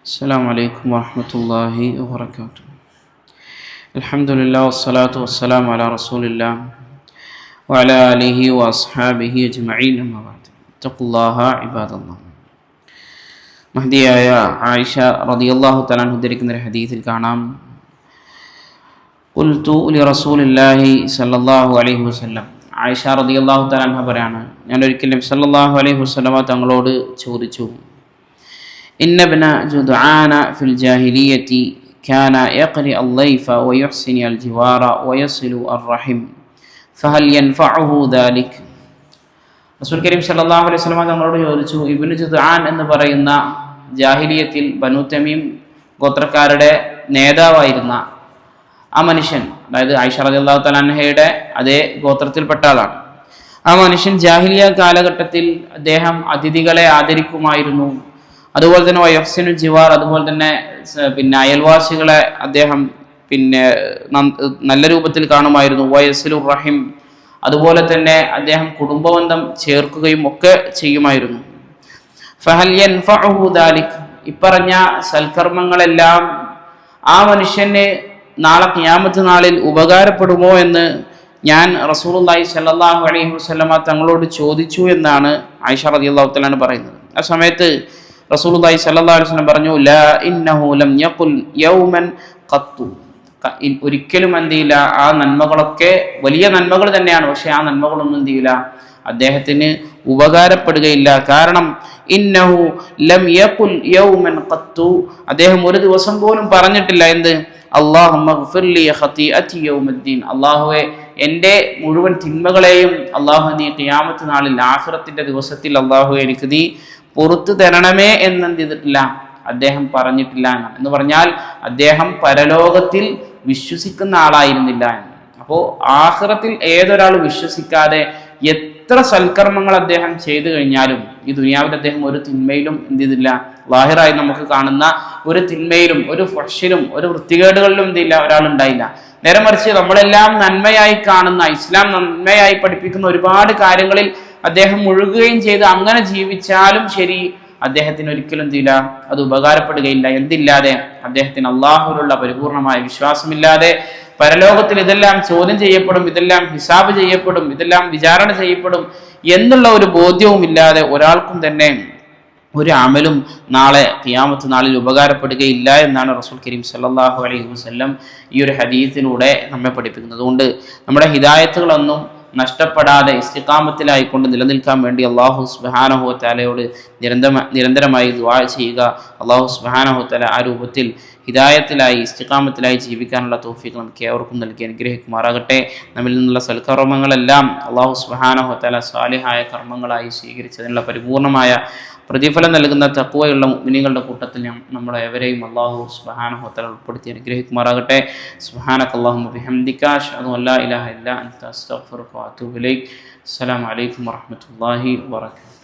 السلام عليكم ورحمة الله وبركاته. الحمد لله والصلاة والسلام على رسول الله وعلى آله وأصحابه أجمعين أما بعد. اتقوا الله عباد الله. മഹ്ദിയായ ആയിഷ റളിയല്ലാഹു തആല അൻഹ ഉദ്ധരിക്കുന്ന ഒരു ഹദീസിൽ കാണാം, ഖുൽതു ലിറസൂലില്ലാഹി സ്വല്ലല്ലാഹു അലൈഹി വസല്ലം. ആയിഷ റളിയല്ലാഹു തആല അൻഹ പറയാണ്, ഞാൻ ഒരിക്കൽ നബി സല്ലല്ലാഹു അലൈഹി വസല്ലമ തങ്ങളോട് ചോദിച്ചു, ഇന്ന ഇബ്ന ജുദ്ആന ഫിൽ ജാഹിലിയ്യതി കാന യഖ്രി അൽ-ലൈഫ വയുഹ്സിനു അൽ-ജിവാറ വയസിലു അർ-റഹിം ഫഹൽ യൻഫഉഹു ദാലിക്. റസൂൽ കരീം സല്ലല്ലാഹു അലൈഹി വസല്ലമ തങ്ങളോട് ചോദിച്ചു, ഇബ്നു ജുദ്ആൻ എന്ന് പറയുന്ന ജാഹിലിയത്തിൽ ബനു തമീം ഗോത്രക്കാരുടെ നേതാവായിരുന്ന ആ മനുഷ്യൻ, അതായത് ആയിഷ റളിയല്ലാഹു തആല അൻഹയുടെ അതേ ഗോത്രത്തിൽപ്പെട്ട ആളാണ്. ആ മനുഷ്യൻ ജാഹിലിയ കാലഘട്ടത്തിൽ അദ്ദേഹം അതിഥികളെ ആദരിക്കുമായിരുന്നു. അതുപോലെ തന്നെ വയഫ്സിനു ജിവാർ, അതുപോലെ തന്നെ അയൽവാസികളെ അദ്ദേഹം നല്ല രൂപത്തിൽ കാണുമായിരുന്നു. വയസിലു റഹിം, അതുപോലെ തന്നെ അദ്ദേഹം കുടുംബബന്ധം ചേർക്കുകയും ഒക്കെ ചെയ്യുമായിരുന്നു. ഫഹൽ യൻഫഉഹു ദാലിക്, ഇപ്പറഞ്ഞ സൽക്കർമ്മങ്ങളെല്ലാം ആ മനുഷ്യന് നാളെ ഖിയാമത്ത് നാളിൽ ഉപകാരപ്പെടുമോ എന്ന് ഞാൻ റസൂലുള്ളാഹി സ്വല്ലല്ലാഹു അലൈഹി വസല്ലമ തങ്ങളോട് ചോദിച്ചു എന്നാണ് ആയിഷ റളിയല്ലാഹു തആല പറയുന്നത്. ആ സമയത്ത് റസൂലുള്ളാഹി സ്വല്ലല്ലാഹു അലൈഹി വസല്ലം പറഞ്ഞു, ലാ ഇന്നഹു ലം യഖുൽ യൗമൻ ഖത്തു, ഒരിക്കലും എന്തിയില്ല, ആ നന്മകളൊക്കെ വലിയ നന്മകൾ തന്നെയാണ്, പക്ഷെ ആ നന്മകളൊന്നും എന്തിയില്ല, അദ്ദേഹത്തിന് ഉപകാരപ്പെടുകയില്ല. കാരണം ഇന്നഹു ലം യഖുൽ യൗമൻ ഖത്തു, അദ്ദേഹം ഒരു ദിവസം പോലും പറഞ്ഞിട്ടില്ല എന്ത്, അല്ലാഹുമ്മ ഗ്ഫിർലി ഖതീഅതി യൗമദ്ദീൻ, അല്ലാഹുവേ എൻ്റെ മുഴുവൻ തിന്മകളെയും അല്ലാഹു നീ ഖിയാമത്ത് നാളിൽ ആഖിറത്തിന്റെ ദിവസത്തിൽ അല്ലാഹു എനിക്ക് നീ പുറത്തു തരണമേ എന്നെന്ത് ചെയ്തിട്ടില്ല, അദ്ദേഹം പറഞ്ഞിട്ടില്ല എന്ന് പറഞ്ഞാൽ അദ്ദേഹം പരലോകത്തിൽ വിശ്വസിക്കുന്ന ആളായിരുന്നില്ല എന്ന്. അപ്പോൾ ആഖിറത്തിൽ ഏതൊരാൾ വിശ്വസിക്കാതെ എത്ര സൽക്കർമ്മങ്ങൾ അദ്ദേഹം ചെയ്തു കഴിഞ്ഞാലും ഈ ദുനിയാവിൽ അദ്ദേഹം ഒരു തിന്മയിലും എന്ത് ചെയ്തില്ല, ലാഹിറായി നമുക്ക് കാണുന്ന ഒരു തിന്മയിലും ഒരു ഫഹ്ഷിലും ഒരു വൃത്തികേടുകളിലും എന്തില്ല ഒരാളുണ്ടായില്ല. നേരെ മറിച്ച് നമ്മളെല്ലാം നന്മയായി കാണുന്ന, ഇസ്ലാം നന്മയായി പഠിപ്പിക്കുന്ന ഒരുപാട് കാര്യങ്ങളിൽ അദ്ദേഹം മുഴുകുകയും ചെയ്ത് അങ്ങനെ ജീവിച്ചാലും ശരി, അദ്ദേഹത്തിന് ഒരിക്കലും എന്തില്ല, അത് ഉപകാരപ്പെടുകയില്ല. എന്തില്ലാതെ, അദ്ദേഹത്തിന് അള്ളാഹുവിലുള്ള പരിപൂർണമായ വിശ്വാസമില്ലാതെ പരലോകത്തിൽ ഇതെല്ലാം ചോദ്യം ചെയ്യപ്പെടും, ഇതെല്ലാം ഹിസാബ് ചെയ്യപ്പെടും, ഇതെല്ലാം വിചാരണ ചെയ്യപ്പെടും എന്നുള്ള ഒരു ബോധ്യവും ഇല്ലാതെ ഒരാൾക്കും തന്നെ ഒരു അമലും നാളെ ഖിയാമത്ത് നാളിൽ ഉപകാരപ്പെടുകയില്ല എന്നാണ് റസൂൽ കരീം സല്ലല്ലാഹു അലൈഹി വസല്ലം ഈ ഒരു ഹദീസിലൂടെ നമ്മെ പഠിപ്പിക്കുന്നത്. അതുകൊണ്ട് നമ്മുടെ ഹിദായത്തുകളൊന്നും നഷ്ടപ്പെടാതെ ഇസ്തിഖാമത്തിലായിക്കൊണ്ട് നിലനിൽക്കാൻ വേണ്ടി അല്ലാഹു സുബ്ഹാനഹു വ തആലയോട് നിരന്തരമായി ദുആ ചെയ്യുക. അല്ലാഹു സുബ്ഹാനഹു വ തആല ആ രൂപത്തിൽ ഹിദായത്തിലായി ഇസ്തിഖാമത്തിലായി ജീവിക്കാനുള്ള തൗഫീഖ് നമുക്ക് ഏവർക്കും നൽകി അനുഗ്രഹിക്കുമാറാകട്ടെ. നമ്മിൽ നിന്നുള്ള സൽക്കർമ്മങ്ങളെല്ലാം അല്ലാഹു സുബ്ഹാനഹു വ തആല സാലിഹായ കർമ്മങ്ങളായി സ്വീകരിച്ചതിനുള്ള പരിപൂർണമായ പ്രതിഫലം നൽകുന്ന തഖ്വയുള്ള മുഅ്മിനീങ്ങളുടെ കൂട്ടത്തിൽ നമ്മളെ എവരെയും അല്ലാഹു സുബ്ഹാനഹു വ തആല ഉൾപ്പെടുത്തി അനുഗ്രഹിക്കുമാറാകട്ടെ. സുബ്ഹാനകല്ലാഹുമ്മ ബിഹംദിക അശ്ഹദു അൻ ലാ ഇലാഹ ഇല്ലാ അൻത അസ്തഗ്ഫിറുക വ അതൂബു ഇലൈക്. അസ്സലാമു അലൈക്കും വറഹ്മത്തുള്ളാഹി വബറകാതുഹു.